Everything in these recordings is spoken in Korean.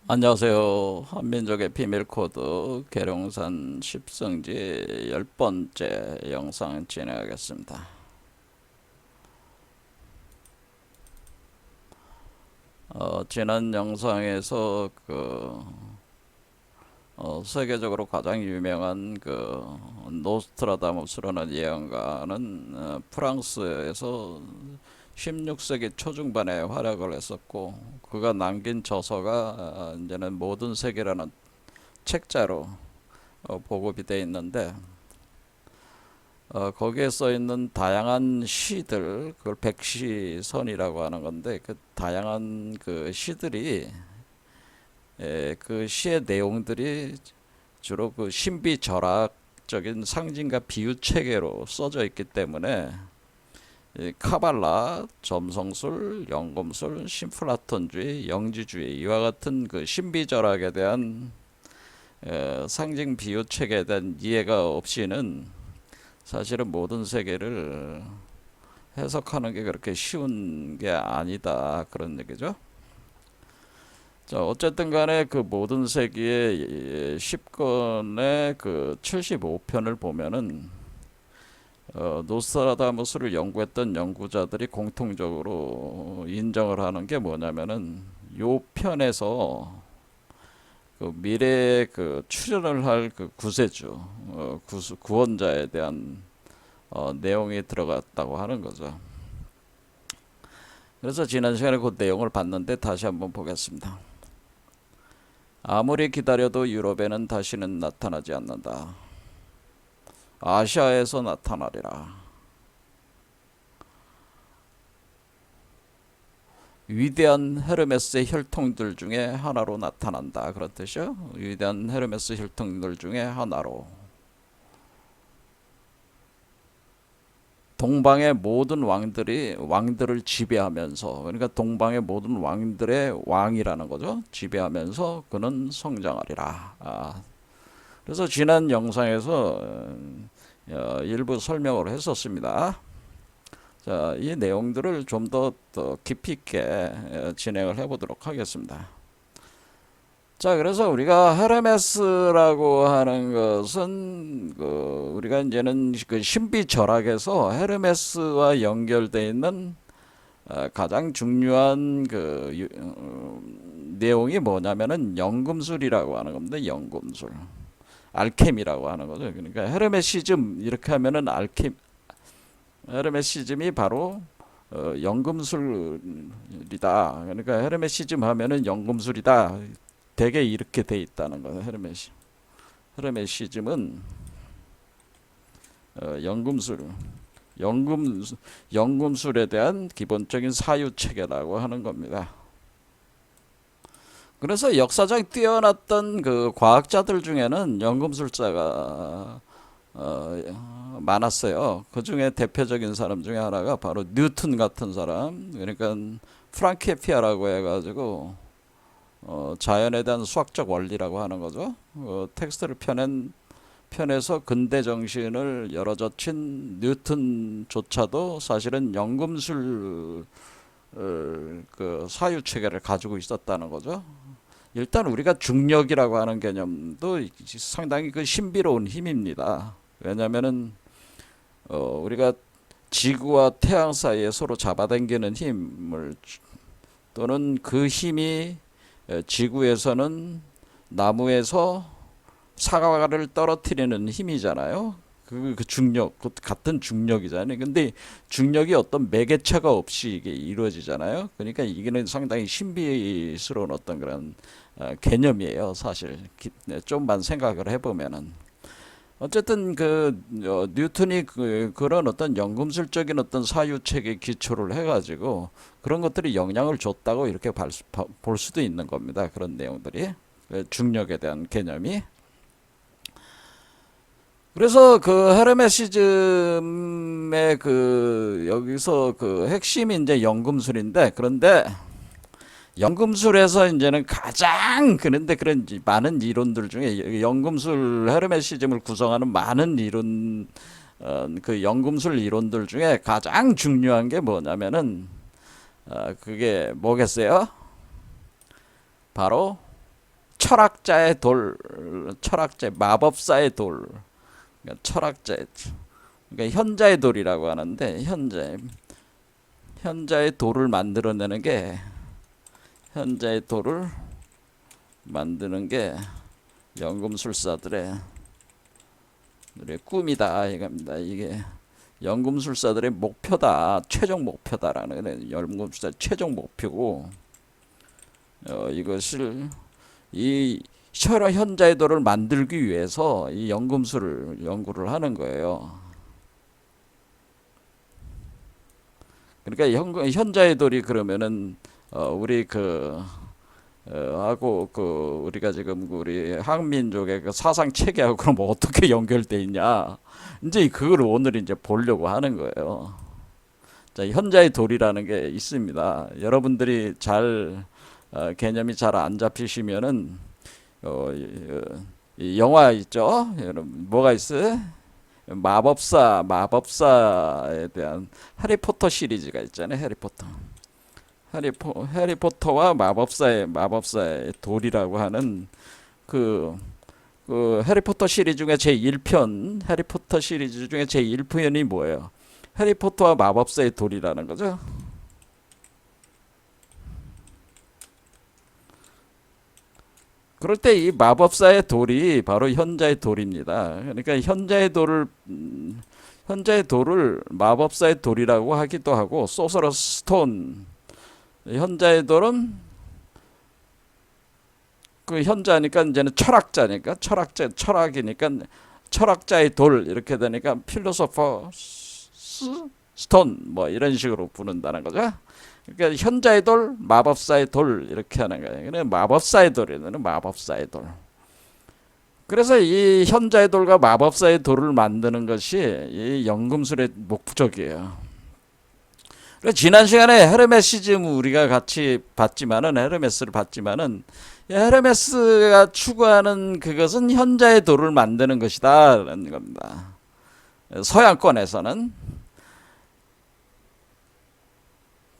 안녕하세요. 한민족의 비밀 코드 계룡산 십성지 10번째 영상 진행하겠습니다. 지난 영상에서 세계적으로 가장 유명한 노스트라다무스라는 예언가는 프랑스에서 16세기 초중반에 활약을 했었고, 그가 남긴 저서가 이제는 모든 세계라는 책자로 보급이 되어 있는데, 거기에 써 있는 다양한 시들, 그걸 백시선이라고 하는 건데, 그 다양한 그 시들이, 그 시의 내용들이 주로 그 신비절학적인 상징과 비유 체계로 써져 있기 때문에, 이 카발라, 점성술, 연금술, 신플라톤주의, 영지주의 이와 같은 그 신비절학에 대한 상징 비유 체계에 대한 이해가 없이는 사실은 모든 세계를 해석하는 게 그렇게 쉬운 게 아니다, 그런 얘기죠. 자, 어쨌든 간에 그 모든 세계의 10권의 그 75편을 보면은 노스트라다무스를 연구했던 연구자들이 공통적으로 인정을 하는 게 뭐냐면은 요 편에서 그 미래에 그 출현을 할 그 구세주, 구원자에 대한 내용이 들어갔다고 하는 거죠. 그래서 지난 시간에 그 내용을 봤는데 다시 한번 보겠습니다. 아무리 기다려도 유럽에는 다시는 나타나지 않는다. 아시아에서 나타나리라. 위대한 헤르메스의 혈통들 중에 하나로 나타난다. 그런 뜻이요. 위대한 헤르메스 혈통들 중에 하나로. 동방의 모든 왕들이 왕들을 지배하면서, 그러니까 동방의 모든 왕들의 왕이라는 거죠. 지배하면서 그는 성장하리라. 그래서 지난 영상에서 일부 설명을 했었습니다. 자, 이 내용들을 좀 더 깊이 있게 진행을 해보도록 하겠습니다. 자, 그래서 우리가 헤르메스라고 하는 것은 우리가 이제는 그 신비 절학에서 헤르메스와 연결되어 있는 가장 중요한 내용이 뭐냐면은 연금술이라고 하는 겁니다. 연금술, 알케미라고 하는 거죠. 그러니까 헤르메시즘 이렇게 하면은 헤르메시즘이 바로 연금술이다. 그러니까 헤르메시즘 하면은 연금술이다. 대개 이렇게 돼 있다는 거예요. 헤르메시즘은 연금술, 연금 연금술에 대한 기본적인 사유 체계라고 하는 겁니다. 그래서 역사적 뛰어났던 그 과학자들 중에는 연금술자가 많았어요. 그 중에 대표적인 사람 중에 하나가 바로 뉴턴 같은 사람. 그러니까 프랑케피아라고 해가지고 자연에 대한 수학적 원리라고 하는 거죠. 텍스트를 펴내서 근대 정신을 열어젖힌 뉴턴조차도 사실은 연금술 그 사유 체계를 가지고 있었다는 거죠. 일단 우리가 중력이라고 하는 개념도 상당히 그 신비로운 힘입니다. 왜냐하면은 우리가 지구와 태양 사이에 서로 잡아당기는 힘을, 또는 그 힘이 지구에서는 나무에서 사과를 떨어뜨리는 힘이잖아요. 그 중력, 그 같은 중력이잖아요. 근데 중력이 어떤 매개체가 없이 이게 이루어지잖아요. 그러니까 이게는 상당히 신비스러운 어떤 그런 개념이에요. 사실 좀만 생각을 해보면은. 어쨌든 뉴턴이 그런 어떤 연금술적인 어떤 사유책에 기초를 해가지고 그런 것들이 영향을 줬다고 이렇게 볼 수도 있는 겁니다. 그런 내용들이, 중력에 대한 개념이. 그래서 그 헤르메시즘의 여기서 그 핵심이 이제 연금술인데, 그런데 연금술에서 이제는 가장, 그런데 그런 많은 이론들 중에 연금술 헤르메시즘을 구성하는 많은 이론, 그 연금술 이론들 중에 가장 중요한 게 뭐냐면은 그게 뭐겠어요? 바로 철학자의 돌, 철학자, 마법사의 돌, 그러니까 철학자의, 그러니까 현자의 돌이라고 하는데 현자의 돌을 만들어내는 게 현자의 돌을 만드는 게 연금술사들의 꿈이다 이겁니다. 이게 연금술사들의 목표다, 최종 목표다라는 게 연금술사의 최종 목표고, 이것을 이 현자의 돌을 만들기 위해서 이 연금술을 연구를 하는 거예요. 그러니까 현자의 돌이 그러면은 우리 하고 우리가 지금 우리 한민족의 그 사상 체계하고 그럼 어떻게 연결돼 있냐? 이제 그걸 오늘 이제 보려고 하는 거예요. 자, 현자의 돌이라는 게 있습니다. 여러분들이 개념이 잘 안 잡히시면은 이 영화 있죠? 여러분 뭐가 있어요? 마법사에 대한 해리포터 시리즈가 있잖아요. 해리포터와 마법사의 돌이라고 하는 그 해리포터 시리즈 중에 제1편, 해리포터 시리즈 중에 제1편이 뭐예요? 해리포터와 마법사의 돌이라는 거죠. 그럴 때 이 마법사의 돌이 바로 현자의 돌입니다. 그러니까 현자의 돌을 마법사의 돌이라고 하기도 하고, 소서러스 스톤, 현자의 돌은 그 현자니까 이제는 철학이니까 철학자의 돌 이렇게 되니까 필로소퍼 스톤 뭐 이런 식으로 부른다는 거죠. 그러니까 현자의 돌, 마법사의 돌 이렇게 하는 거예요. 그래 마법사의 돌이는 마법사의 돌. 그래서 이 현자의 돌과 마법사의 돌을 만드는 것이 이 연금술의 목적이에요. 그래서 지난 시간에 헤르메시즘 우리가 같이 헤르메스를 봤지만은 헤르메스가 추구하는 그것은 현자의 돌을 만드는 것이다라는 겁니다. 서양권에서는.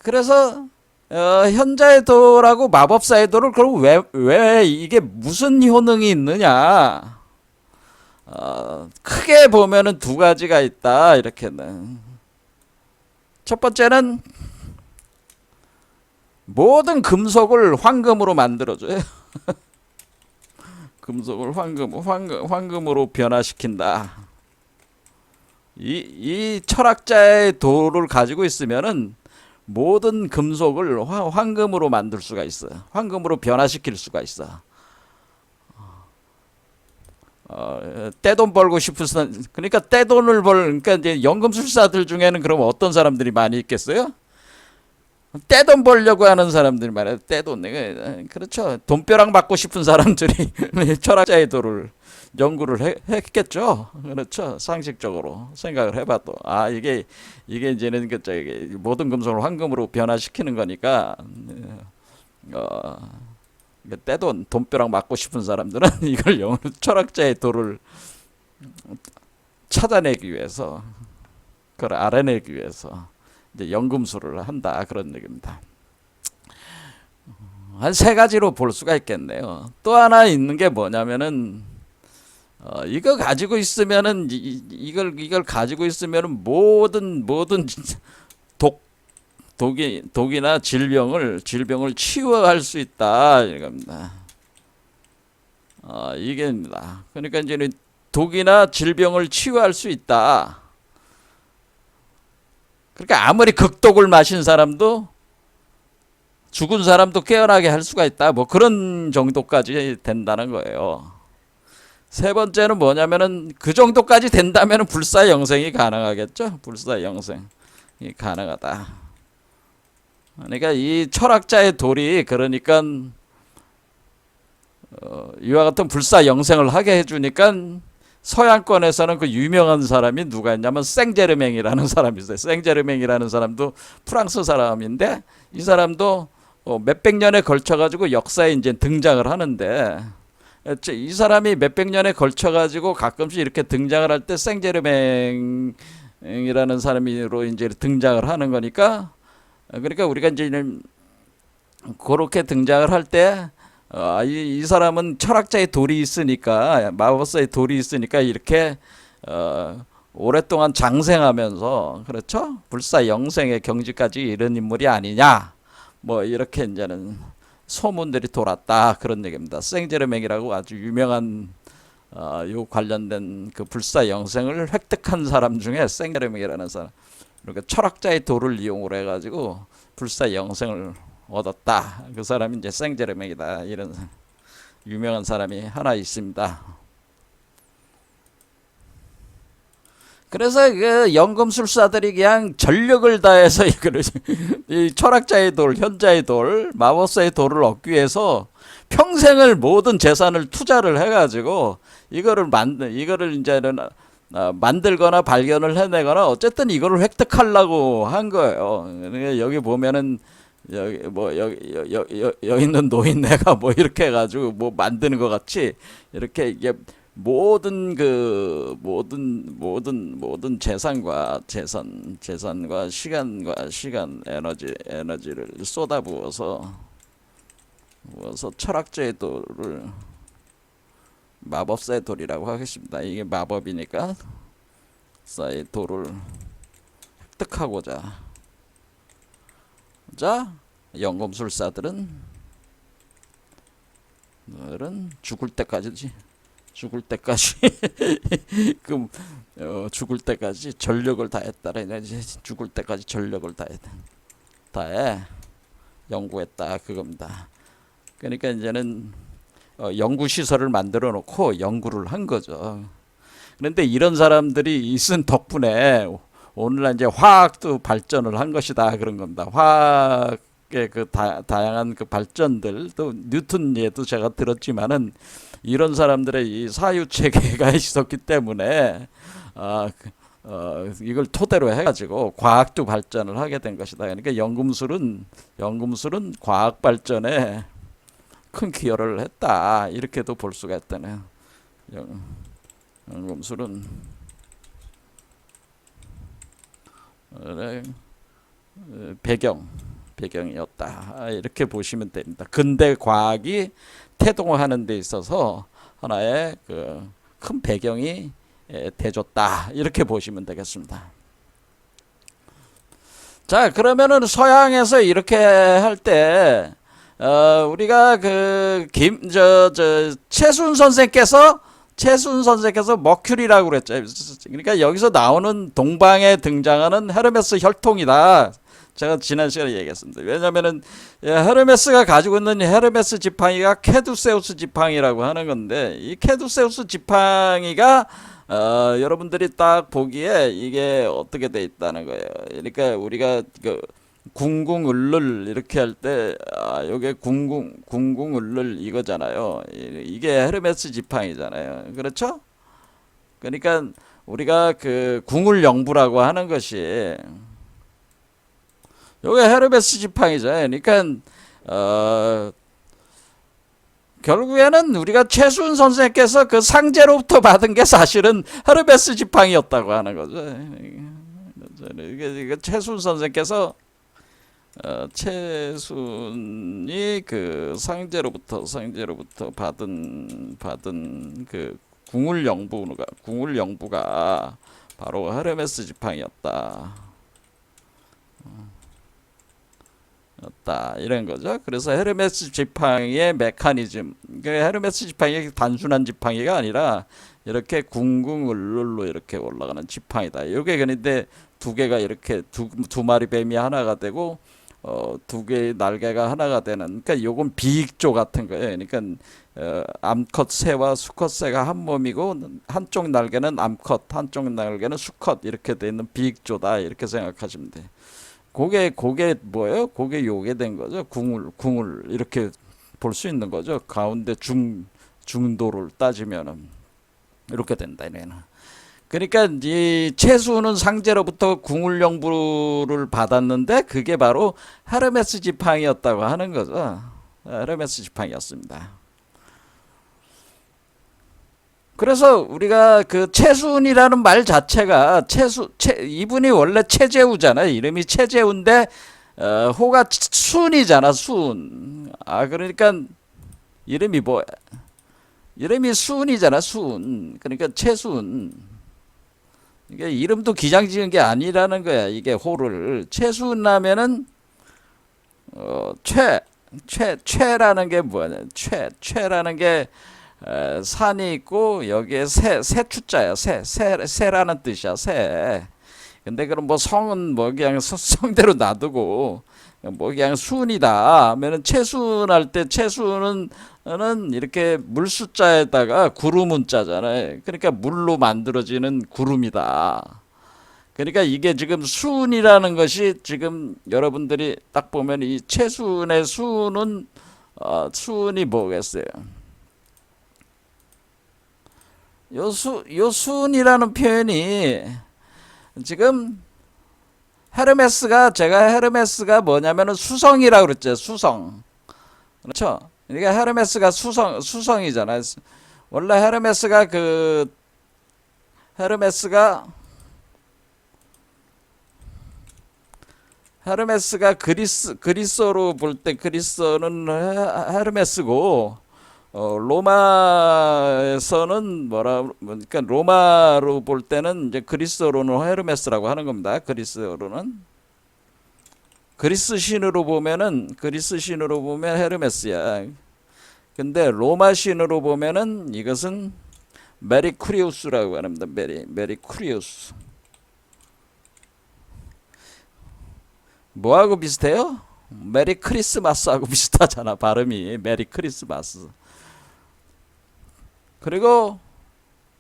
그래서 현자의 돌하고 마법사의 돌을 그럼 왜 이게 무슨 효능이 있느냐? 크게 보면은 두 가지가 있다 이렇게는. 첫 번째는 모든 금속을 황금으로 만들어줘요. 금속을 황금으로 변화시킨다. 이 철학자의 도를 가지고 있으면은 모든 금속을 황금으로 만들 수가 있어요. 황금으로 변화시킬 수가 있어. 떼돈 벌고 싶은 사람, 그러니까 그러니까 이제 연금술사들 중에는 그럼 어떤 사람들이 많이 있겠어요? 떼돈 벌려고 하는 사람들이 많아요. 그렇죠. 돈벼락 맞고 싶은 사람들이 철학자의 도를 연구를 했겠죠. 그렇죠. 상식적으로 생각을 해봐도 이게 이제는 모든 금속을 황금으로 변화시키는 거니까 돈벼락 맞고 싶은 사람들은 이걸 철학자의 도를 찾아내기 위해서, 그걸 알아내기 위해서 이제 연금술을 한다 그런 얘기입니다. 한 세 가지로 볼 수가 있겠네요. 또 하나 있는 게 뭐냐면은 이거 가지고 있으면은 이걸 가지고 있으면은 모든 독이나 질병을 치유할 수 있다 이겁니다. 이게입니다. 그러니까 이제 독이나 질병을 치유할 수 있다. 그러니까 아무리 극독을 마신 사람도 죽은 사람도 깨어나게 할 수가 있다. 뭐 그런 정도까지 된다는 거예요. 세 번째는 뭐냐면은 그 정도까지 된다면은 불사영생이 가능하겠죠. 불사영생이 가능하다. 그러니까 이 철학자의 돌이 그러니까 이와 같은 불사영생을 하게 해주니까 서양권에서는 그 유명한 사람이 누가 있냐면 생제르맹이라는 사람이 있어요. 생제르맹이라는 사람도 프랑스 사람인데 이 사람도 몇백 년에 걸쳐 가지고 역사에 이제 등장을 하는데, 이 사람이 몇백 년에 걸쳐 가지고 가끔씩 이렇게 등장을 할 때 생제르맹이라는 사람으로 이제 등장을 하는 거니까, 그러니까 우리가 이제 그렇게 등장을 할 때 이 사람은 철학자의 돌이 있으니까 마법사의 돌이 있으니까 이렇게 오랫동안 장생하면서 그렇죠? 불사 영생의 경지까지 이른 인물이 아니냐 뭐 이렇게 이제는 소문들이 돌았다 그런 얘기입니다. 생제르맹이라고 아주 유명한 요 관련된 그 불사 영생을 획득한 사람 중에 생제르맹이라는 사람 그러니까 철학자의 도를 이용을 해가지고 불사 영생을 얻었다. 그 사람이 이제 생제르맹이다. 이런 유명한 사람이 하나 있습니다. 그래서 그 연금술사들이 그냥 전력을 다해서 이거를 이 철학자의 돌, 현자의 돌, 마법사의 돌을 얻기 위해서 평생을 모든 재산을 투자를 해가지고 이거를 이제는 만들거나 발견을 해내거나 어쨌든 이거를 획득하려고 한 거예요. 그러니까 여기 보면은 여기 있는 노인네가 뭐 이렇게 해가지고 뭐 만드는 것 같이 이렇게 이게 모든 재산과 시간 에너지를 쏟아부어서 철학자의 돌을 마법사의 돌이라고 하겠습니다. 이게 마법이니까 사의 돌을 획득하고자 연금술사들은 죽을 때까지 죽을 때까지 전력을 다했다. 죽을 때까지 전력을 다해 연구했다 그겁니다. 그러니까 이제는 연구 시설을 만들어 놓고 연구를 한 거죠. 그런데 이런 사람들이 있은 덕분에 오늘날 이제 화학도 발전을 한 것이다 그런 겁니다. 화학의 그 다양한 그 발전들 또 뉴턴 예도 제가 들었지만은 이런 사람들의 이 사유 체계가 있었기 때문에 이걸 토대로 해가지고 과학도 발전을 하게 된 것이다. 그러니까 연금술은 과학 발전에 큰 기여를 했다 이렇게도 볼 수가 있다네요. 연금술은 배경이었다 이렇게 보시면 됩니다. 근대 과학이 태동하는 데 있어서 하나의 그 큰 배경이 돼줬다 이렇게 보시면 되겠습니다. 자 그러면은 서양에서 이렇게 할 때 우리가 그 최순 선생께서 머큐리라고 그랬죠. 그러니까 여기서 나오는 동방에 등장하는 헤르메스 혈통이다. 제가 지난 시간에 얘기했습니다. 왜냐면은 헤르메스가 가지고 있는 헤르메스 지팡이가 케두세우스 지팡이라고 하는 건데 이 케두세우스 지팡이가 여러분들이 딱 보기에 이게 어떻게 돼 있다는 거예요. 그러니까 우리가 그 궁궁을를 이렇게 할 때 요게 궁궁을를 이거잖아요. 이게 헤르메스 지팡이잖아요. 그렇죠? 그러니까 우리가 그 궁울영부라고 하는 것이 요게 헤르메스 지팡이죠. 그러니까 결국에는 우리가 최순 선생께서 그 상제로부터 받은 게 사실은 헤르메스 지팡이였다고 하는 거죠. 이게 최순 선생께서 최순이 그 상제로부터 받은 그 궁울영부가 바로 헤르메스 지팡이였다. 이런 거죠. 그래서 헤르메스 지팡이의 메커니즘, 헤르메스 지팡이 단순한 지팡이가 아니라 이렇게 궁궁을룰로 이렇게 올라가는 지팡이다. 이게 그런데 두 개가 이렇게 두 마리 뱀이 하나가 되고 두 개의 날개가 하나가 되는. 그러니까 요건 비익조 같은 거예요. 그러니까 암컷 새와 수컷 새가 한 몸이고 한쪽 날개는 암컷, 한쪽 날개는 수컷 이렇게 돼 있는 비익조다. 이렇게 생각하시면 돼요. 그게 뭐예요? 그게 요게 된 거죠. 궁을 이렇게 볼 수 있는 거죠. 가운데 중도를 따지면은 이렇게 된다. 얘는. 그러니까 이 채수는 상제로부터 궁울영부를 받았는데 그게 바로 헤르메스 지팡이였다고 하는 거죠. 헤르메스 지팡이였습니다. 그래서 우리가 그 채순이라는 말 자체가 이분이 원래 최재우잖아요. 이름이 최재우인데 호가 순이잖아. 순. 그러니까 이름이 뭐 이름이 수은이잖아. 수은. 그러니까 최수은. 이게 이름도 기장 지은 게 아니라는 거야. 이게 호를 최수은 하면은 최라는 게 뭐냐? 최라는 게 산이 있고 여기에 새 추자야. 새라는 뜻이야. 새. 근데 그럼 뭐 성은 뭐 그냥 성대로 놔두고 뭐 그냥 수은이다 하면은 최수은할 때 최수은은 이렇게 물숫자에다가 구름문자잖아요. 그러니까 물로 만들어지는 구름이다. 그러니까 이게 지금 수은이라는 것이 지금 여러분들이 딱 보면 이 최수은의 수은은 수은이 뭐겠어요? 요 수은이라는 표현이 지금 제가 헤르메스가 뭐냐면은 수성이라고 그랬죠. 수성. 그렇죠? 그러니까 헤르메스가 수성이잖아요. 원래 헤르메스가 그리스어로 볼 때 그리스어는 헤르메스고 로마에서는 그러니까 로마로 볼 때는 이제 그리스어로는 헤르메스라고 하는 겁니다. 그리스 신으로 보면 헤르메스야. 근데 로마 신으로 보면은 이것은 메리쿠리우스라고 합니다. 메리쿠리우스. 뭐하고 비슷해요? 메리 크리스마스하고 비슷하잖아. 발음이 메리 크리스마스. 그리고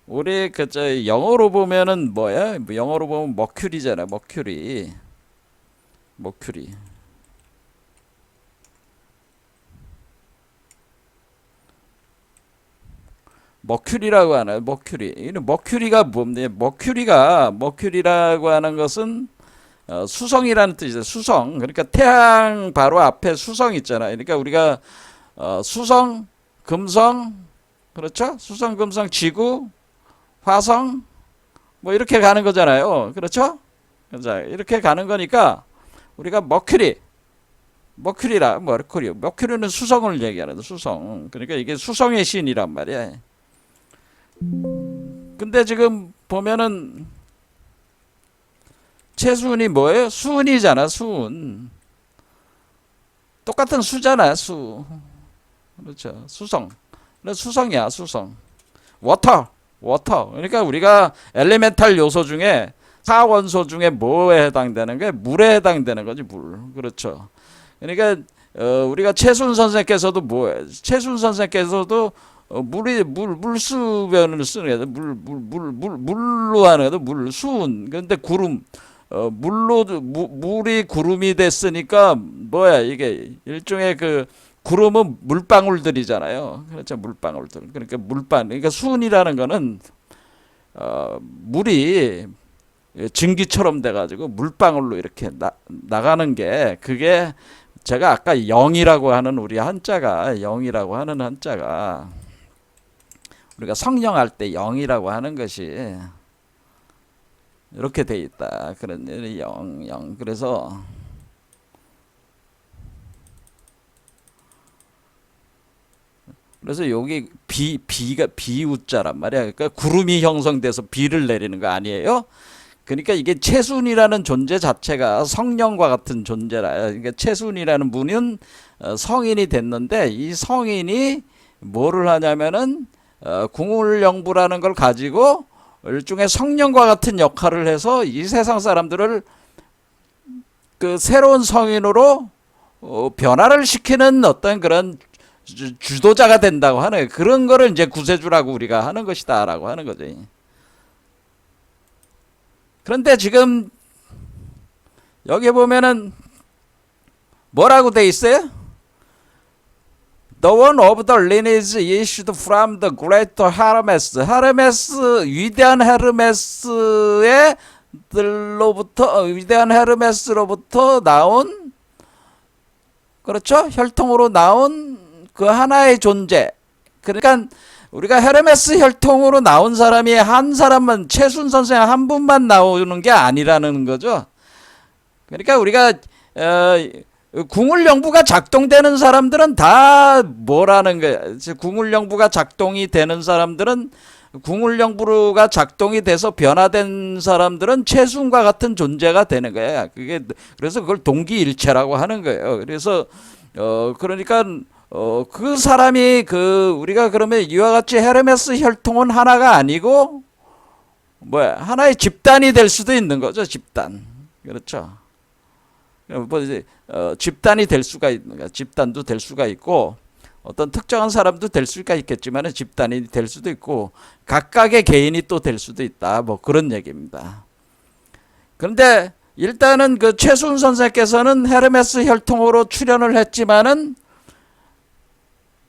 우리 그저 영어로 보면은 뭐야? 영어로 보면 머큐리잖아. 머큐리. 머큐리라고 하나요? 머큐리. 이는 머큐리가 뭡니까? 머큐리라고 하는 것은 수성이라는 뜻이죠. 수성. 그러니까 태양 바로 앞에 수성 있잖아요. 그러니까 우리가 수성, 금성, 그렇죠? 수성, 금성, 지구, 화성, 뭐 이렇게 가는 거잖아요. 그렇죠? 자, 이렇게 가는 거니까 우리가 머큐리는 수성을 얘기하는 거. 수성. 그러니까 이게 수성의 신이란 말이야. 근데 지금 보면은 최수은이 뭐예요? 수은이잖아. 수은. 똑같은 수잖아. 수. 그렇죠. 수성이야. 수성. 워터. 그러니까 우리가 엘리멘탈 요소 중에 4원소 중에 뭐에 해당되는 게 물에 해당되는 거지. 물. 그렇죠. 그러니까 우리가 최순 선생께서도 물수변을 쓰는 게 물로 하는 거도 물수은. 근데 구름 물이 구름이 됐으니까 뭐야 이게 일종의 그 구름은 물방울들이잖아요. 그렇죠. 물방울들. 그러니까 수은이라는 거는 물이 증기처럼 돼가지고 물방울로 이렇게 나가는 게 그게 제가 아까 영이라고 하는 영이라고 하는 한자가 우리가 성령할 때 영이라고 하는 것이 이렇게 돼 있다. 그런 영. 그래서 여기 비가 비우자란 말이야. 그러니까 구름이 형성돼서 비를 내리는 거 아니에요? 그러니까 이게 최순이라는 존재 자체가 성령과 같은 존재라. 그러니까 최순이라는 분은 성인이 됐는데 이 성인이 뭐를 하냐면은 궁울영부라는 걸 가지고 일종의 성령과 같은 역할을 해서 이 세상 사람들을 그 새로운 성인으로 변화를 시키는 어떤 그런 주도자가 된다고 하는 그런 거를 이제 구세주라고 우리가 하는 것이다라고 하는 거죠. 그런데 지금 여기 보면은 뭐라고 돼 있어요? The one of the lineage issued from the great Hermes. 위대한 헤르메스로부터 나온, 그렇죠? 혈통으로 나온 그 하나의 존재. 그러니까 우리가 헤르메스 혈통으로 나온 사람이 한 사람만, 최순 선생 한 분만 나오는 게 아니라는 거죠. 그러니까 우리가 궁울영부가 작동되는 사람들은 다 뭐라는 거야. 궁울영부가 작동이 되는 사람들은 궁울영부가 작동이 돼서 변화된 사람들은 최순과 같은 존재가 되는 거야. 그게 그래서 그걸 동기일체라고 하는 거예요. 그래서 그러니까 그 사람이 우리가 그러면 이와 같이 헤르메스 혈통은 하나가 아니고 뭐야 하나의 집단이 될 수도 있는 거죠. 집단. 그렇죠. 뭐 이제 집단이 될 수가 있는 거야. 집단도 될 수가 있고 어떤 특정한 사람도 될 수가 있겠지만 집단이 될 수도 있고 각각의 개인이 또 될 수도 있다. 뭐 그런 얘기입니다. 그런데 일단은 그 최순 선생께서는 헤르메스 혈통으로 출연을 했지만은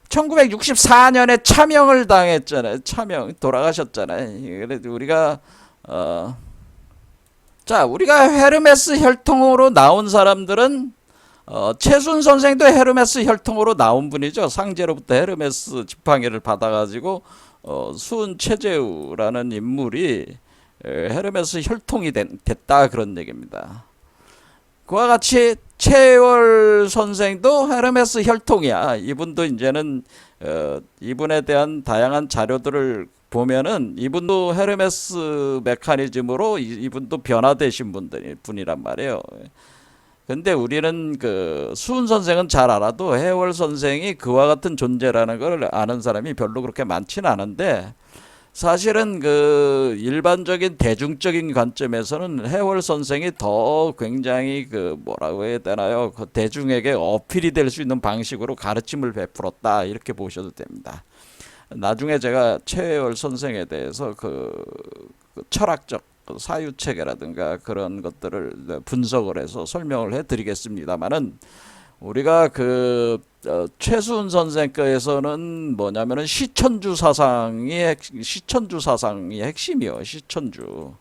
1964년에 차명을 당했잖아요. 차명 돌아가셨잖아요. 그래도 우리가 우리가 헤르메스 혈통으로 나온 사람들은 최순 선생도 헤르메스 혈통으로 나온 분이죠. 상제로부터 헤르메스 지팡이를 받아가지고 수은 최재우라는 인물이 헤르메스 혈통이 됐다 그런 얘기입니다. 그와 같이 최월 선생도 헤르메스 혈통이야. 이분도 이제는 이분에 대한 다양한 자료들을 보면은 이분도 헤르메스 메커니즘으로 이분도 변화되신 분이란 말이에요. 근데 우리는 수은 선생은 잘 알아도 해월 선생이 그와 같은 존재라는 걸 아는 사람이 별로 그렇게 많지는 않은데 사실은 일반적인 대중적인 관점에서는 해월 선생이 더 굉장히 뭐라고 해야 되나요? 대중에게 어필이 될 수 있는 방식으로 가르침을 베풀었다 이렇게 보셔도 됩니다. 나중에 제가 최월 선생에 대해서 철학적 사유체계라든가 그런 것들을 분석을 해서 설명을 해드리겠습니다만은 우리가 최순 선생 거에서는 뭐냐면은 시천주 사상이 핵심이요. 시천주.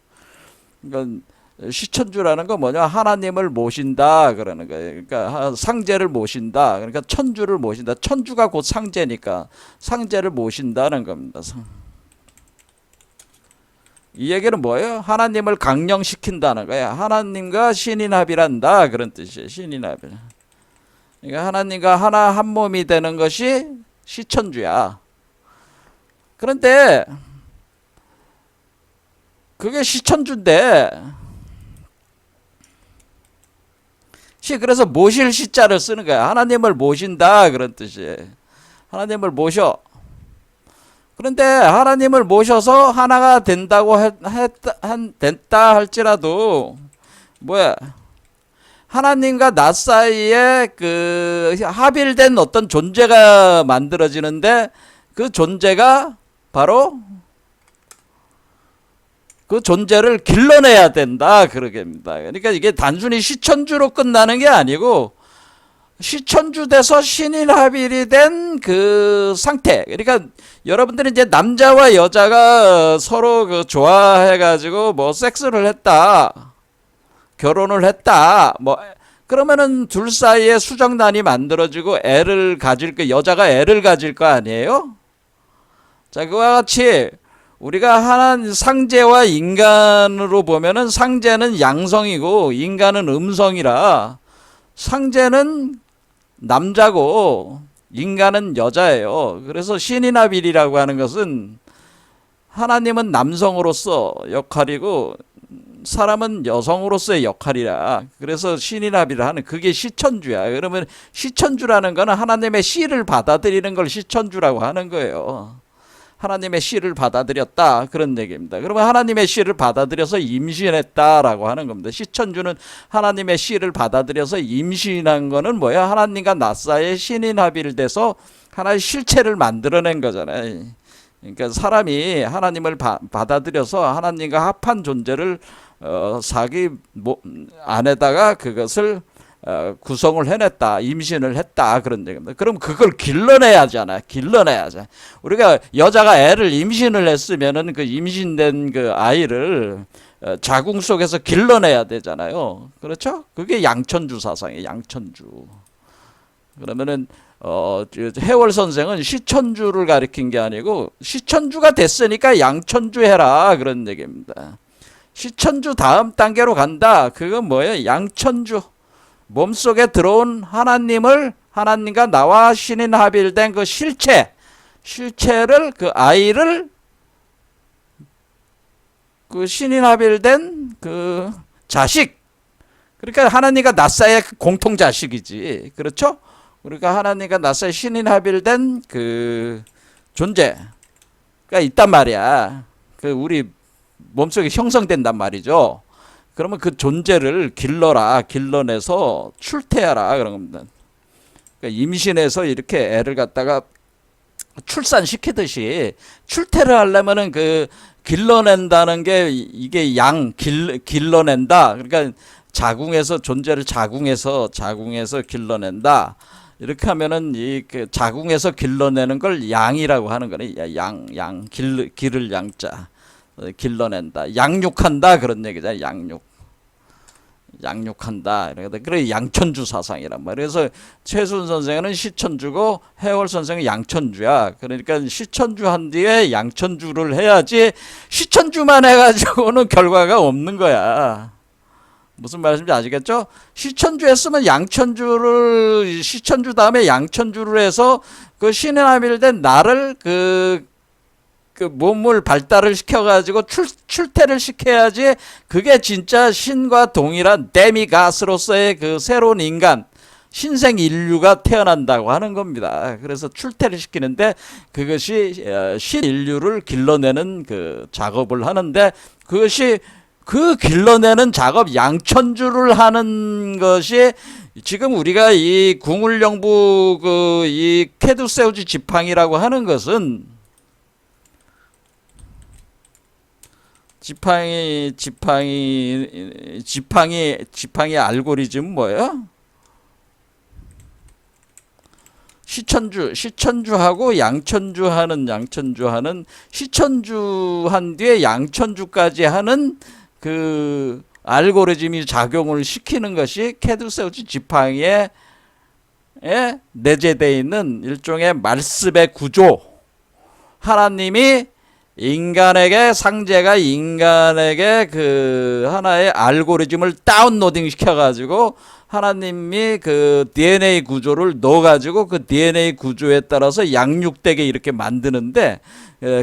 그러니까 시천주라는 건 뭐냐? 하나님을 모신다 그러는 거예요. 그러니까 상제를 모신다. 그러니까 천주를 모신다. 천주가 곧 상제니까 상제를 모신다는 겁니다. 이 얘기는 뭐예요? 하나님을 강령시킨다는 거야. 하나님과 신인합이란다 그런 뜻이에요. 신인합. 그러니까 하나님과 하나 한 몸이 되는 것이 시천주야. 그런데 그게 시천주인데 그래서 모실 시자를 쓰는 거야. 하나님을 모신다 그런 뜻이에요. 하나님을 모셔. 그런데 하나님을 모셔서 하나가 된다고 됐다 할지라도 뭐야 하나님과 나 사이에 합일된 어떤 존재가 만들어지는데 그 존재가 바로 그 존재를 길러내야 된다 그러겠습니다. 그러니까 이게 단순히 시천주로 끝나는 게 아니고 시천주 돼서 신인합일이 된 상태. 그러니까 여러분들이 이제 남자와 여자가 서로 좋아해가지고 뭐 섹스를 했다, 결혼을 했다, 뭐 그러면은 둘 사이에 수정란이 만들어지고 여자가 애를 가질 거 아니에요? 자, 그와 같이 우리가 상제와 인간으로 보면은 상제는 양성이고 인간은 음성이라 상제는 남자고 인간은 여자예요. 그래서 신인합일이라고 하는 것은 하나님은 남성으로서 역할이고 사람은 여성으로서의 역할이라 그래서 신인합일을 하는 그게 시천주야. 그러면 시천주라는 거는 하나님의 씨를 받아들이는 걸 시천주라고 하는 거예요. 하나님의 씨를 받아들였다 그런 얘기입니다. 그러면 하나님의 씨를 받아들여서 임신했다라고 하는 겁니다. 시천주는 하나님의 씨를 받아들여서 임신한 거는 뭐야? 하나님과 나 사이에 신인합일돼서 하나의 실체를 만들어낸 거잖아요. 그러니까 사람이 하나님을 받아들여서 하나님과 합한 존재를 자기 안에다가 그것을 구성을 해냈다, 임신을 했다 그런 얘기입니다. 그럼 그걸 길러내야잖아. 길러내야죠. 우리가 여자가 애를 임신을 했으면은 그 임신된 그 아이를 자궁 속에서 길러내야 되잖아요. 그렇죠? 그게 양천주 사상이에요. 양천주. 그러면은 해월 선생은 시천주를 가리킨 게 아니고 시천주가 됐으니까 양천주 해라 그런 얘기입니다. 시천주 다음 단계로 간다. 그건 뭐예요? 양천주. 몸속에 들어온 하나님과 나와 신인합일된 그 실체를 그 아이를 그 신인합일된 그 자식, 그러니까 하나님과 낫사의 공통 자식이지, 그렇죠? 그러니까 하나님과 낫사의 신인합일된 그 존재가 있단 말이야. 그 우리 몸속에 형성된단 말이죠. 그러면 그 존재를 길러내서 출태하라 그런 겁니다. 그러니까 임신해서 이렇게 애를 갖다가 출산시키듯이 출태를 하려면은 그 길러낸다는 게 이게 길러낸다. 그러니까 존재를 자궁에서 길러낸다. 이렇게 하면은 그 자궁에서 길러내는 걸 양이라고 하는 거네. 기를 양자. 길러낸다. 양육한다. 그런 얘기잖아. 양육한다. 그래 양천주 사상이란 말이야. 그래서 최순 선생은 시천주고 해월 선생은 양천주야. 그러니까 시천주 한 뒤에 양천주를 해야지 시천주만 해가지고는 결과가 없는 거야. 무슨 말씀인지 아시겠죠? 시천주 했으면 시천주 다음에 양천주를 해서 그 신인합일된 나를 그 몸을 발달을 시켜가지고 출태를 시켜야지 그게 진짜 신과 동일한 데미가스로서의 그 새로운 인간, 신생 인류가 태어난다고 하는 겁니다. 그래서 출태를 시키는데 그것이 신인류를 길러내는 그 작업을 하는데 그것이 그 길러내는 작업 양천주를 하는 것이 지금 우리가 이 궁울영부 이 케두세우스 지팡이라고 하는 것은 지팡이 알고리즘 뭐예요? 시천주하고 양천주하는 시천주 한 뒤에 양천주까지 하는 그 알고리즘이 작용을 시키는 것이 케두세우스 지팡이에 내재되어 있는 일종의 말습의 구조. 하나님이 상제가 인간에게 그 하나의 알고리즘을 다운로딩 시켜가지고 하나님이 그 DNA 구조를 넣어가지고 그 DNA 구조에 따라서 양육되게 이렇게 만드는데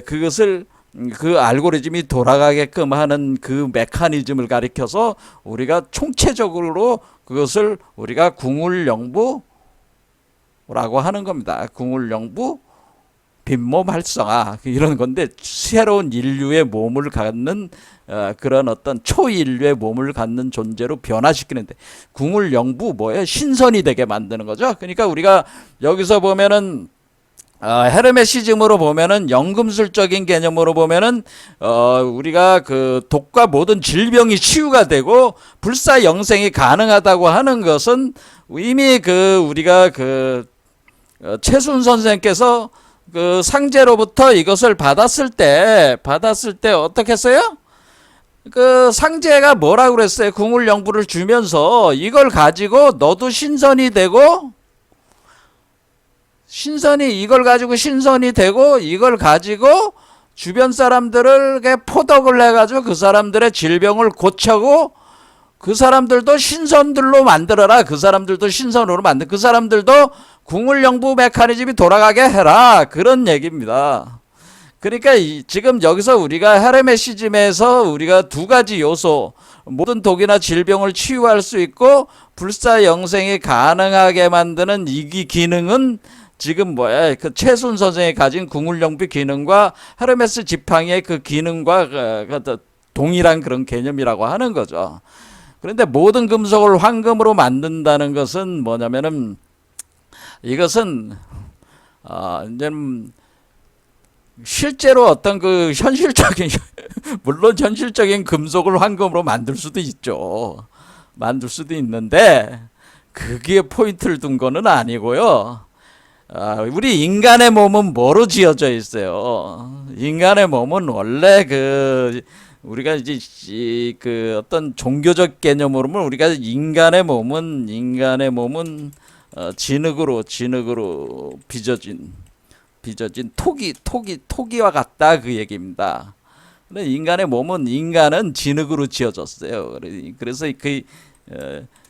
그것을 그 알고리즘이 돌아가게끔 하는 그 메커니즘을 가리켜서 우리가 총체적으로 그것을 우리가 궁울영부라고 하는 겁니다. 궁울영부 빈몸 활성화 이런 건데 새로운 인류의 몸을 갖는 그런 어떤 초인류의 몸을 갖는 존재로 변화시키는데 궁울영부 뭐예요? 신선이 되게 만드는 거죠. 그러니까 우리가 여기서 보면은 헤르메시즘으로 보면은 연금술적인 개념으로 보면은 우리가 그 독과 모든 질병이 치유가 되고 불사 영생이 가능하다고 하는 것은 이미 우리가 최순 선생께서 그 상제로부터 이것을 받았을 때 어떻게 했어요? 그 상제가 뭐라고 그랬어요? 궁울영부를 주면서 이걸 가지고 너도 신선이 되고 이걸 가지고 이걸 가지고 주변 사람들을 포덕을 해가지고 그 사람들의 질병을 고쳐고 그 사람들도 신선들로 만들어라. 그 사람들도 신선으로 그 사람들도 궁울영부 메커니즘이 돌아가게 해라. 그런 얘기입니다. 그러니까 지금 여기서 우리가 헤르메시즘에서 우리가 두 가지 요소, 모든 독이나 질병을 치유할 수 있고 불사 영생이 가능하게 만드는 이 기능은 지금 그 최순 선생이 가진 궁울영부 기능과 헤르메스 지팡이의 그 기능과 동일한 그런 개념이라고 하는 거죠. 그런데 모든 금속을 황금으로 만든다는 것은 뭐냐면은 이것은 이제는 실제로 어떤 그 현실적인 물론 현실적인 금속을 황금으로 만들 수도 있죠. 만들 수도 있는데 그게 포인트를 둔 거는 아니고요. 우리 인간의 몸은 뭐로 지어져 있어요? 인간의 몸은 원래 우리가 이제 어떤 종교적 개념으로 보면 우리가 인간의 몸은 진흙으로 빚어진 토기와 같다 그 얘기입니다. 근데 인간은 진흙으로 지어졌어요. 그래서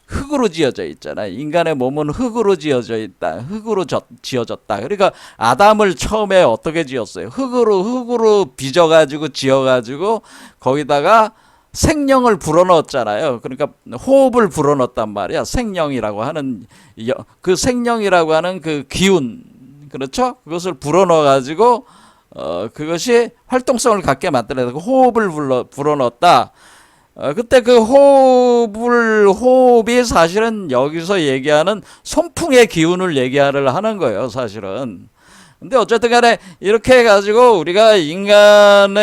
흙으로 지어져 있잖아요. 인간의 몸은 흙으로 지어져 있다. 흙으로 지어졌다. 그러니까 아담을 처음에 어떻게 지었어요? 흙으로 빚어가지고 지어가지고 거기다가 생명을 불어넣었잖아요. 그러니까 호흡을 불어넣었단 말이야. 생명이라고 하는 그 생명이라고 하는 그 기운, 그렇죠? 그것을 불어넣어가지고 그것이 활동성을 갖게 만들어서 호흡을 불어넣었다. 그때 그 호흡이 사실은 여기서 얘기하는 손풍의 기운을 얘기하는 거예요, 사실은. 근데 어쨌든 간에 이렇게 해가지고 우리가 인간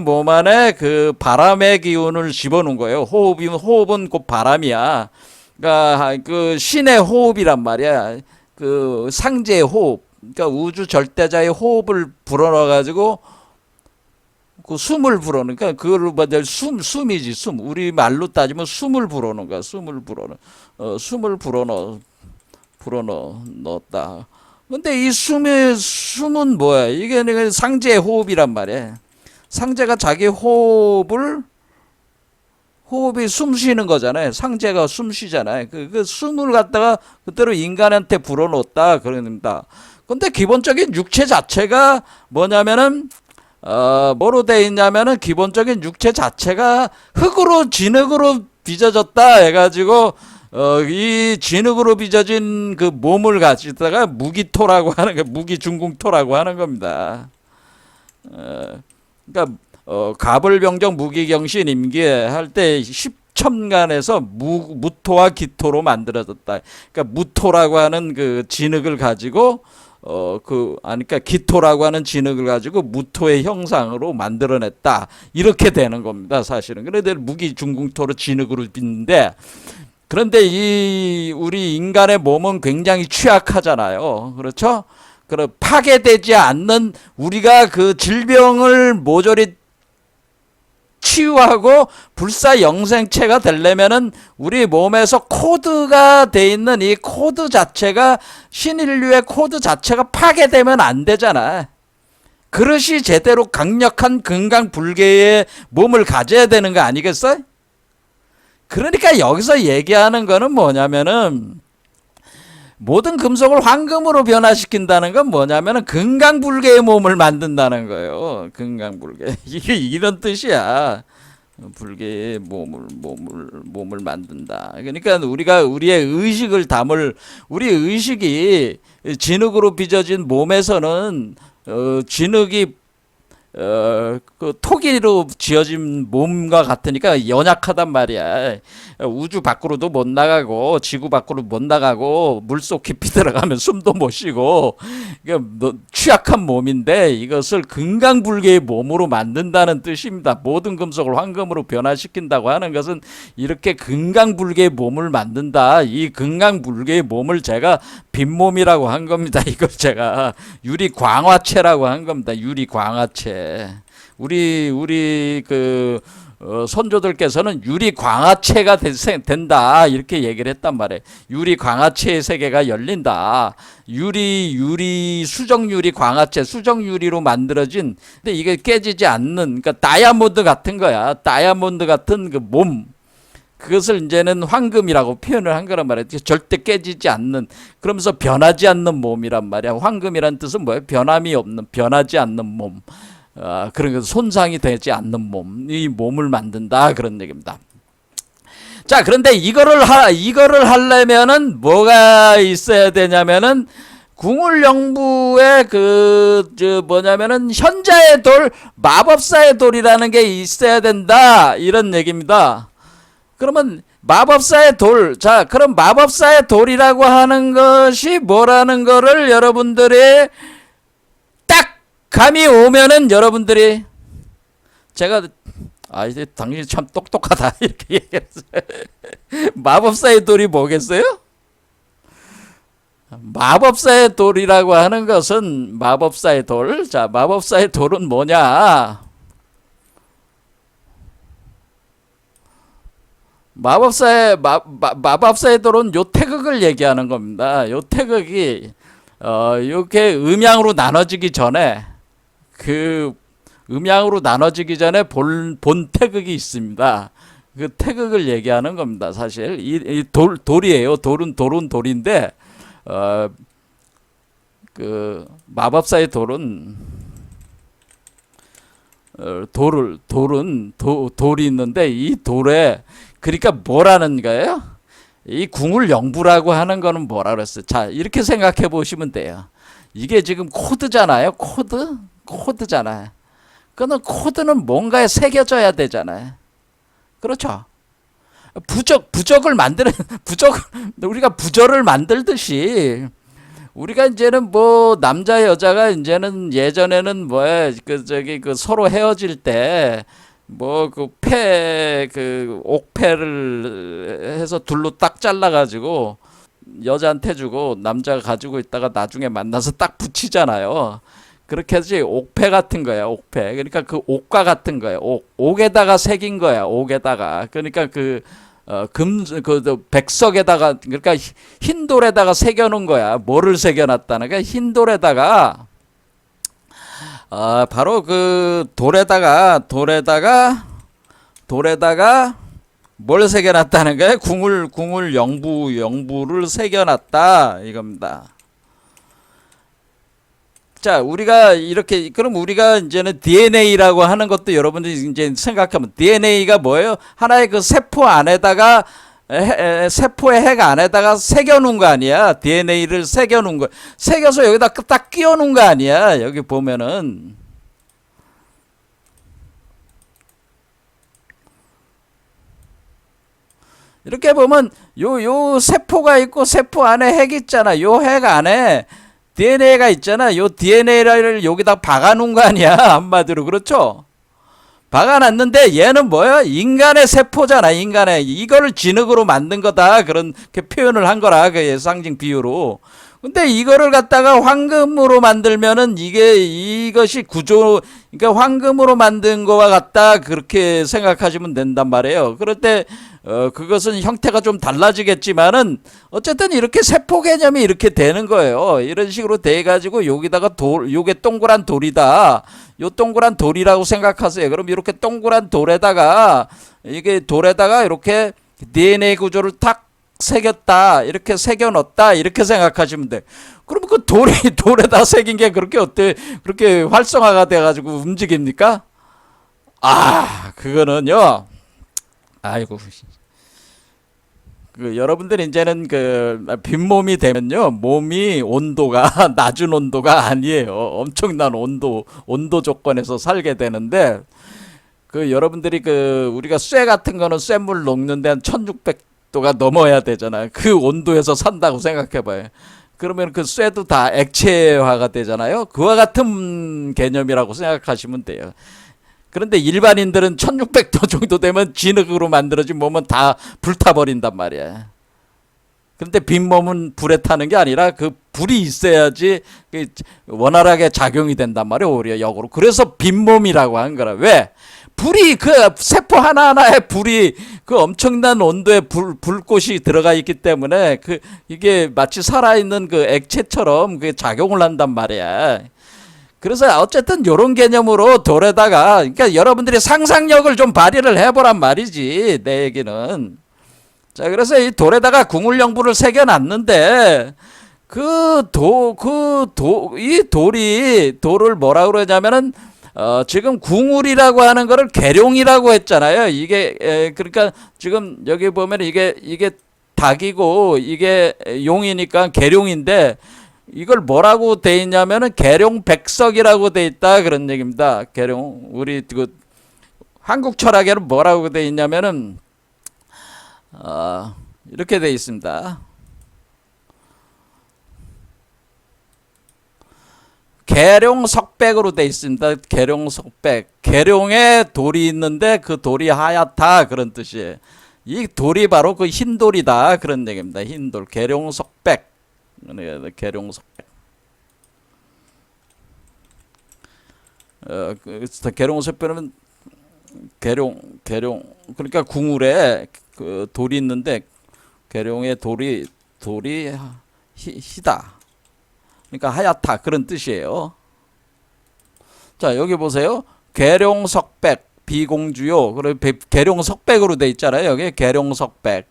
몸 안에 그 바람의 기운을 집어넣은 거예요. 호흡은 곧 바람이야. 그러니까 그 신의 호흡이란 말이야. 그 상제의 호흡. 그러니까 우주 절대자의 호흡을 불어넣어가지고 그 숨을 불어넣는, 그러니까 그걸 받을 숨이지, 숨. 우리 말로 따지면 숨을 불어넣는 거야. 숨을 불어넣었다. 근데 이 숨은 뭐야? 이게 상제의 호흡이란 말이야. 상제가 자기 호흡이 숨 쉬는 거잖아요. 상제가 숨 쉬잖아요. 그 숨을 갖다가 그대로 인간한테 불어넣었다. 그럽니다. 근데 기본적인 육체 자체가 뭐냐면은, 뭐로 돼 있냐면은 기본적인 육체 자체가 진흙으로 빚어졌다 해가지고 이 진흙으로 빚어진 그 몸을 가지다가 무기토라고 하는 게 무기중궁토라고 하는 겁니다. 그러니까 가불병정 무기경신 임기에 할 때 십천간에서 무토와 기토로 만들어졌다. 그러니까 무토라고 하는 그 진흙을 가지고 그러니까 기토라고 하는 진흙을 가지고 무토의 형상으로 만들어냈다. 이렇게 되는 겁니다, 사실은. 그런데 무기중궁토로 진흙으로 빚는데, 그런데 우리 인간의 몸은 굉장히 취약하잖아요. 그렇죠? 그럼 파괴되지 않는, 우리가 그 질병을 모조리 치유하고 불사영생체가 되려면은 우리 몸에서 코드가 돼 있는 이 코드 자체가, 신인류의 코드 자체가 파괴되면 안 되잖아. 그릇이 제대로 강력한 건강불개의 몸을 가져야 되는 거 아니겠어요? 그러니까 여기서 얘기하는 거는 뭐냐면은, 모든 금속을 황금으로 변화시킨다는 건 뭐냐면은 건강불개의 몸을 만든다는 거예요. 건강불개. 이게 이런 뜻이야. 불개의 몸을 만든다. 그러니까 우리가 우리의 의식을 우리 의식이 진흙으로 빚어진 몸에서는 진흙이 그 토기로 지어진 몸과 같으니까 연약하단 말이야. 우주 밖으로도 못 나가고 지구 밖으로 못 나가고 물속 깊이 들어가면 숨도 못 쉬고, 취약한 몸인데 이것을 건강불개의 몸으로 만든다는 뜻입니다. 모든 금속을 황금으로 변화시킨다고 하는 것은 이렇게 건강불개의 몸을 만든다. 이 건강불개의 몸을 제가 빈몸이라고 한 겁니다. 이걸 제가 유리광화체라고 한 겁니다. 유리광화체. 우리 선조들께서는 유리광화체가 된다, 이렇게 얘기를 했단 말이에요. 유리광화체의 세계가 열린다. 수정유리 광화체, 수정유리로 만들어진, 근데 이게 깨지지 않는, 그러니까 다이아몬드 같은 거야. 다이아몬드 같은 그 몸. 그것을 이제는 황금이라고 표현을 한 거란 말이야. 절대 깨지지 않는, 그러면서 변하지 않는 몸이란 말이야. 황금이란 뜻은 뭐예요? 변하지 않는 몸. 그런 거, 손상이 되지 않는 몸, 이 몸을 만든다, 그런 얘기입니다. 자, 그런데 이거를 하려면은 뭐가 있어야 되냐면은 궁울영부의 뭐냐면은 현자의 돌, 마법사의 돌이라는 게 있어야 된다, 이런 얘기입니다. 그러면 마법사의 돌, 자, 그럼 마법사의 돌이라고 하는 것이 뭐라는 거를 여러분들이 딱 감이 오면은, 여러분들이, 제가 이제 당신이 참 똑똑하다 이렇게 얘기했어요. 마법사의 돌이 뭐겠어요? 마법사의 돌이라고 하는 것은, 마법사의 돌, 자, 마법사의 돌은 뭐냐? 마법사의 돌은 요 태극을 얘기하는 겁니다. 요 태극이 이렇게 음양으로 나눠지기 전에, 본 태극이 있습니다. 그 태극을 얘기하는 겁니다. 사실 이 돌이에요. 돌은 돌인데 그 마법사의 돌은 돌이 있는데 이 돌에 그러니까 뭐라는 거예요? 이 궁울영부라고 하는 거는 뭐라 그랬어요? 자, 이렇게 생각해 보시면 돼요. 이게 지금 코드잖아요. 코드잖아요. 그는 코드는 뭔가에 새겨져야 되잖아요. 그렇죠? 부적을 만드는 우리가 부절을 만들듯이 우리가 이제는 뭐 남자 여자가 이제는 예전에는 뭐야 그 서로 헤어질 때 뭐 그 옥패를 해서 둘로 딱 잘라가지고 여자한테 주고 남자가 가지고 있다가 나중에 만나서 딱 붙이잖아요. 그렇게 하지 옥패 같은 거야. 옥패. 그러니까 그 옥과 같은 거야. 옥에다가 새긴 거야. 옥에다가. 그러니까 백석에다가 그러니까 흰 돌에다가 새겨놓은 거야. 뭐를 새겨놨다는 거야? 흰 돌에다가 바로 그 돌에다가 뭘 새겨놨다는 거야? 궁을 영부를 새겨놨다 이겁니다. 자, 우리가 이렇게 그럼 우리가 이제는 DNA라고 하는 것도 여러분들이 이제 생각하면 DNA가 뭐예요? 하나의 그 세포 안에다가 세포의 핵 안에다가 새겨놓은 거 아니야? DNA를 새겨놓은 거, 새겨서 여기다 딱 끼워놓은 거 아니야? 여기 보면은 이렇게 보면 요 세포가 있고 세포 안에 핵 있잖아. 요 핵 안에 DNA가 있잖아. 요 DNA를 여기다 박아놓은 거 아니야? 한마디로 그렇죠? 박아놨는데 얘는 뭐야? 인간의 세포잖아. 인간의 이거를 진흙으로 만든 거다. 그렇게 표현을 한 거라. 그 상징 비유로. 근데 이거를 갖다가 황금으로 만들면은 이것이 그러니까 황금으로 만든 거와 같다. 그렇게 생각하시면 된단 말이에요. 그럴 때 그것은 형태가 좀 달라지겠지만은 어쨌든 이렇게 세포 개념이 이렇게 되는 거예요. 이런 식으로 돼 가지고 여기다가 요게 동그란 돌이다. 요 동그란 돌이라고 생각하세요. 그럼 이렇게 동그란 돌에다가 이렇게 DNA 구조를 탁 새겼다. 이렇게 새겨 넣었다. 이렇게 생각하시면 돼. 그러면 그 돌에다 새긴 게 그렇게 활성화가 돼 가지고 움직입니까? 그거는요. 아이고. 여러분들 이제는 빈몸이 되면요, 몸이 온도가 낮은 온도가 아니에요. 엄청난 온도 조건에서 살게 되는데, 여러분들이 우리가 쇠 같은 거는 쇠물 녹는데 한 1600도가 넘어야 되잖아요. 그 온도에서 산다고 생각해봐요. 그러면 그 쇠도 다 액체화가 되잖아요. 그와 같은 개념이라고 생각하시면 돼요. 그런데 일반인들은 1600도 정도 되면 진흙으로 만들어진 몸은 다 불타버린단 말이야. 그런데 빈몸은 불에 타는 게 아니라 그 불이 있어야지 원활하게 작용이 된단 말이야. 오히려 역으로. 그래서 빈몸이라고 한 거라. 왜? 불이 세포 하나하나에 불이 엄청난 온도의 불꽃이 들어가 있기 때문에 이게 마치 살아있는 액체처럼 그게 작용을 한단 말이야. 그래서 어쨌든 요런 개념으로 돌에다가 그러니까 여러분들이 상상력을 좀 발휘를 해보란 말이지. 내 얘기는. 자, 그래서 이 돌에다가 궁울영부를 새겨놨는데 이 돌을 뭐라 그러냐면은 지금 궁울이라고 하는 거를 계룡이라고 했잖아요. 이게 그러니까 지금 여기 보면 이게 닭이고 이게 용이니까 계룡인데 이걸 뭐라고 돼 있냐면은 계룡백석이라고 돼 있다 그런 얘기입니다. 계룡 우리 한국 철학에는 뭐라고 돼 있냐면은 이렇게 돼 있습니다. 계룡석백으로 돼 있습니다. 계룡석백. 계룡에 돌이 있는데 그 돌이 하얗다 그런 뜻이에요. 이 돌이 바로 그 흰돌이다 그런 얘기입니다. 흰돌. 계룡석백. 계룡석백. 계룡석백은 계룡 그러니까 궁울에 돌이 있는데 계룡의 돌이 희다. 그러니까 하얗다 그런 뜻이에요. 자, 여기 보세요. 계룡석백 비공주요. 그리고 계룡석백으로 돼 있잖아요. 여기 계룡석백.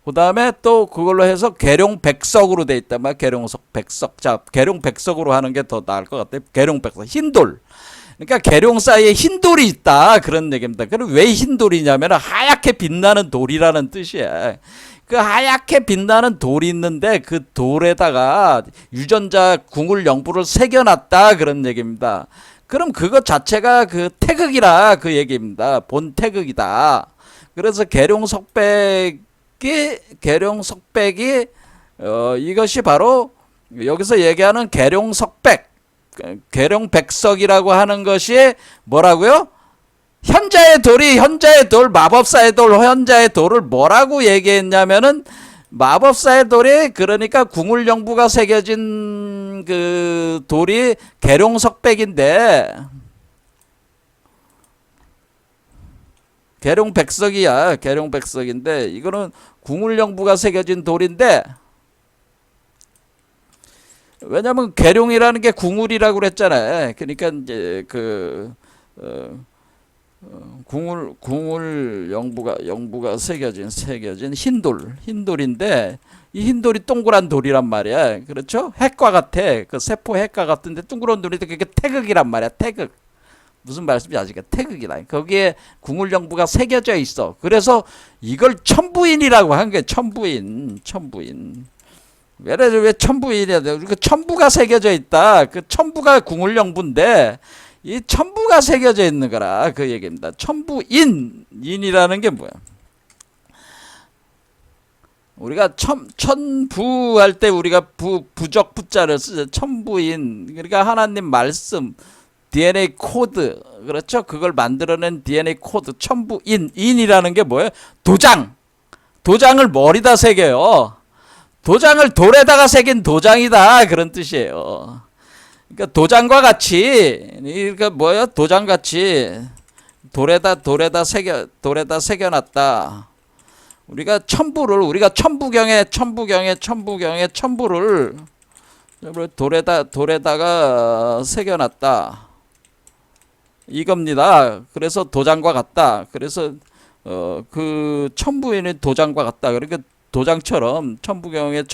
그 다음에 또 그걸로 해서 계룡백석으로 돼 있단 말이야. 계룡석백석. 자, 계룡백석으로 하는 게 더 나을 것 같아요. 계룡백석. 흰돌. 그러니까 계룡 사이에 흰돌이 있다. 그런 얘기입니다. 그럼 왜 흰돌이냐면 하얗게 빛나는 돌이라는 뜻이야. 그 하얗게 빛나는 돌이 있는데 그 돌에다가 유전자 궁을 영부를 새겨놨다. 그런 얘기입니다. 그럼 그것 자체가 그 태극이라 그 얘기입니다. 본 태극이다. 그래서 계룡석백이 이것이 바로 여기서 얘기하는 계룡백석이라고 하는 것이 뭐라고요? 현자의 돌, 마법사의 돌, 현자의 돌을 뭐라고 얘기했냐면은 마법사의 돌이 그러니까 궁울영부가 새겨진 그 돌이 계룡석백인데 계룡백석인데 이거는 궁울영부가 새겨진 돌인데 왜냐면 계룡이라는 게 궁울이라고 그랬잖아요. 그러니까 이제 궁울 영부가 새겨진 흰돌인데 이 흰돌이 동그란 돌이란 말이야. 그렇죠? 핵과 같아. 그 세포 핵과 같은데 둥그런 돌인데 그게 태극이란 말이야. 태극. 무슨 말씀인지 아시겠? 태극이다. 거기에 궁울 영부가 새겨져 있어. 그래서 이걸 천부인이라고 한 거야. 천부인. 왜 천부인이야? 그 천부가 새겨져 있다. 그 천부가 궁울 영부인데 이 천부가 새겨져 있는 거라 그 얘기입니다. 천부인이라는 게 뭐야? 우리가 천부 할 때 우리가 부적 부자를 쓰죠. 천부인. 그러니까 하나님 말씀 DNA 코드 그렇죠? 그걸 만들어낸 DNA 코드 천부인이라는 게 뭐예요? 도장을 머리다 새겨요. 도장을 돌에다가 새긴 도장이다 그런 뜻이에요. 그러니까 도장과 같이 그러니까 뭐예요? 도장같이 돌에다 새겨놨다. 우리가 천부경에 천부를 돌에다가 새겨놨다. 이겁니다. 그래서 도장과 같다. 그래서 그 천부인의 도장과 같다. 그러니까 도장처럼 천부경의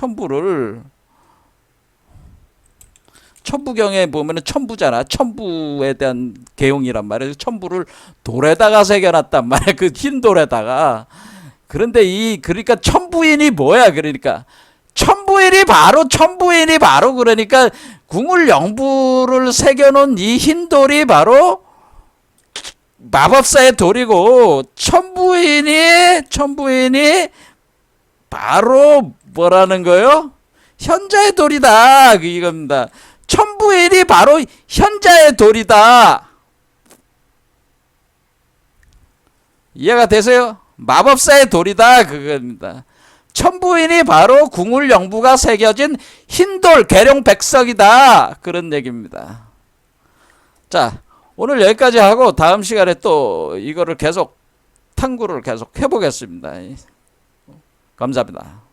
천부경에 보면은 천부잖아. 천부에 대한 개용이란 말이야. 천부를 돌에다가 새겨놨단 말이야. 그 흰 돌에다가. 그런데 그러니까 천부인이 뭐야? 그러니까 천부인이 바로 그러니까 궁을 영부를 새겨놓은 이 흰 돌이 바로 마법사의 돌이고 천부인이 바로 뭐라는 거요? 현자의 돌이다. 이겁니다. 천부인이 바로 현자의 돌이다. 이해가 되세요? 마법사의 돌이다. 그겁니다. 천부인이 바로 궁울 영부가 새겨진 흰돌 계룡백석이다. 그런 얘기입니다. 자, 오늘 여기까지 하고 다음 시간에 또 이거를 탐구를 계속 해보겠습니다. 감사합니다.